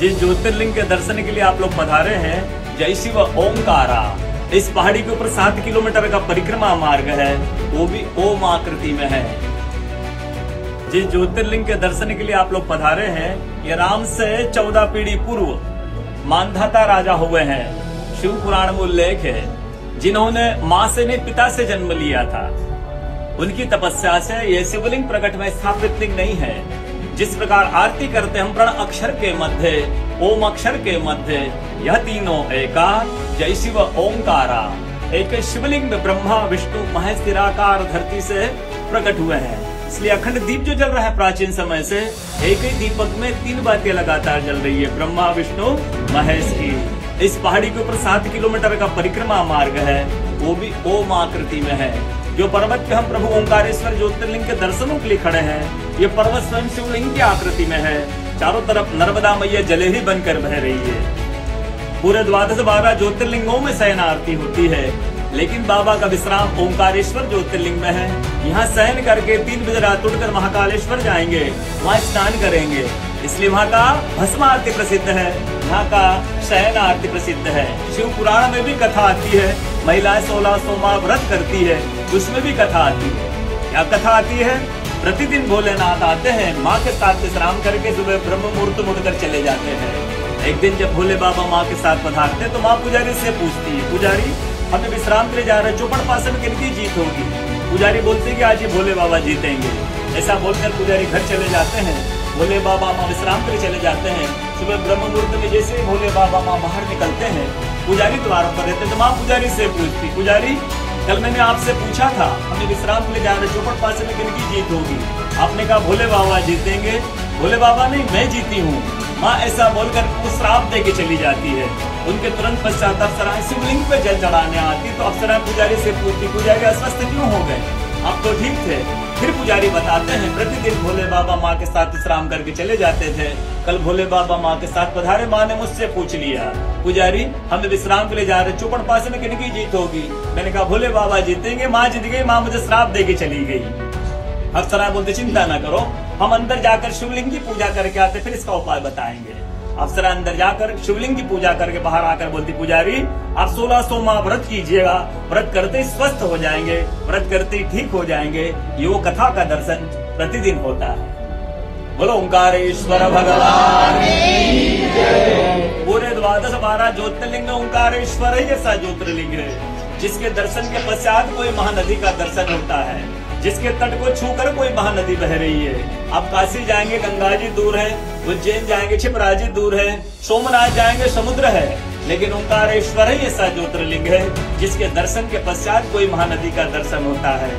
जिस ज्योतिर्लिंग के दर्शन के लिए आप लोग पधारे हैं, जय शिव ओमकारा, इस पहाड़ी के ऊपर 7 किलोमीटर का परिक्रमा मार्ग है, वो भी ओम आकृति में है। जिस ज्योतिर्लिंग के दर्शन के लिए आप लोग पधारे हैं, ये राम से 14 पीढ़ी पूर्व मानधाता राजा हुए हैं। शिव पुराण में उल्लेख है, जिन्होंने माँ से नहीं पिता से जन्म लिया था। उनकी तपस्या से ये शिवलिंग प्रकट में स्थापित लिंग नहीं है। जिस प्रकार आरती करते हम प्रण अक्षर के मध्य, ओम अक्षर के मध्य, यह तीनों एका, जय शिव ओमकारा। एक शिवलिंग में ब्रह्मा विष्णु महेश निराकार धरती से प्रकट हुए हैं। इसलिए अखंड दीप जो जल रहा है प्राचीन समय से, एक ही दीपक में 3 बातें लगातार जल रही है, ब्रह्मा विष्णु महेश की। इस पहाड़ी के ऊपर 7 किलोमीटर का परिक्रमा मार्ग है, वो भी ओम आकृति में है। जो पर्वत पे हम प्रभु ओंकारेश्वर ज्योतिर्लिंग के दर्शनों के लिए खड़े हैं, ये पर्वत स्वयं शिवलिंग की आकृति में है। चारों तरफ नर्मदा मैया जलेहरी बनकर बह रही है। पूरे 12 ज्योतिर्लिंगों में शयन आरती होती है, लेकिन बाबा का विश्राम ओंकारेश्वर ज्योतिर्लिंग में है। यहाँ शयन करके 3 बजे रात उठकर महाकालेश्वर जाएंगे, वहाँ स्नान करेंगे। इसलिए वहाँ का भस्म आरती प्रसिद्ध है, यहाँ का शयन आरती प्रसिद्ध है। शिव पुराण में भी कथा आती है, महिलाएं 16 सोमवार व्रत करती है, उसमें भी कथा आती है। क्या कथा आती है? प्रतिदिन भोलेनाथ आते हैं, माँ के साथ विश्राम करके सुबह ब्रह्म मुहूर्त मुड़कर चले जाते हैं। एक दिन जब भोले बाबा माँ के साथ पधारते तो माँ पुजारी से पूछती है, पुजारी हमें विश्राम के लिए जा रहे हैं, चौपड़ पासे में किनकी जीत होगी? पुजारी बोलते कि आज ये भोले बाबा जीतेंगे। ऐसा बोलकर पुजारी घर चले जाते हैं। भोले बाबा माँ विश्राम के लिए चले जाते हैं। सुबह ब्रह्म मुहूर्त में जैसे ही भोले बाबा माँ बाहर निकलते हैं, पुजारी द्वारों पर रहते तो माँ पुजारी से पूछती, पुजारी कल मैंने आपसे पूछा था, हमें विश्राम के लिए जा रहे, चौपड़ पासे में किनकी जीत होगी? आपने कहा भोले बाबा जीतेंगे। भोले बाबा नहीं, मैं जीती हूँ। माँ ऐसा बोलकर वो श्राप दे के चली जाती है। उनके तुरंत पश्चात अप्सराएं शिवलिंग पे जल चढ़ाने आती तो अप्सराएं पुजारी से पूछती, पुजारी अस्वस्थ क्यों हो गए? आप तो ठीक थे। फिर पुजारी बताते हैं, प्रतिदिन भोले बाबा माँ के साथ विश्राम करके चले जाते थे। कल भोले बाबा माँ के साथ पधारे, माँ ने मुझसे पूछ लिया, पुजारी हमें विश्राम के लिए जा रहे, चौपड़ पासे में किनकी जीत होगी? मैंने कहा भोले बाबा जीतेंगे। माँ जीत गई। माँ मुझे श्राप दे के चली गई। अप्सरा बोलते चिंता न करो, हम अंदर जाकर शिवलिंग की पूजा करके आते, फिर इसका उपाय बताएंगे। अप्सरा अंदर जाकर शिवलिंग की पूजा करके बाहर आकर बोलती, पुजारी आप 16 सोमवार व्रत कीजिएगा, व्रत करते ही स्वस्थ हो जाएंगे, व्रत करते ही ठीक हो जाएंगे। ये वो कथा का दर्शन प्रतिदिन होता है। बोलो ओंकारेश्वर भगवान। पूरे 12 ज्योतिर्लिंग में ओंकारेश्वर ही ऐसा ज्योतिर्लिंग है, जिसके दर्शन के पश्चात कोई महानदी का दर्शन होता है, जिसके तट को छूकर कोई महानदी बह रही है। आप काशी जाएंगे, गंगा जी दूर है, उज्जैन जाएंगे, क्षिप्रा जी दूर है, सोमनाथ जाएंगे, समुद्र है, लेकिन ओंकारेश्वर ही ऐसा ज्योतिर्लिंग है जिसके दर्शन के पश्चात कोई महानदी का दर्शन होता है।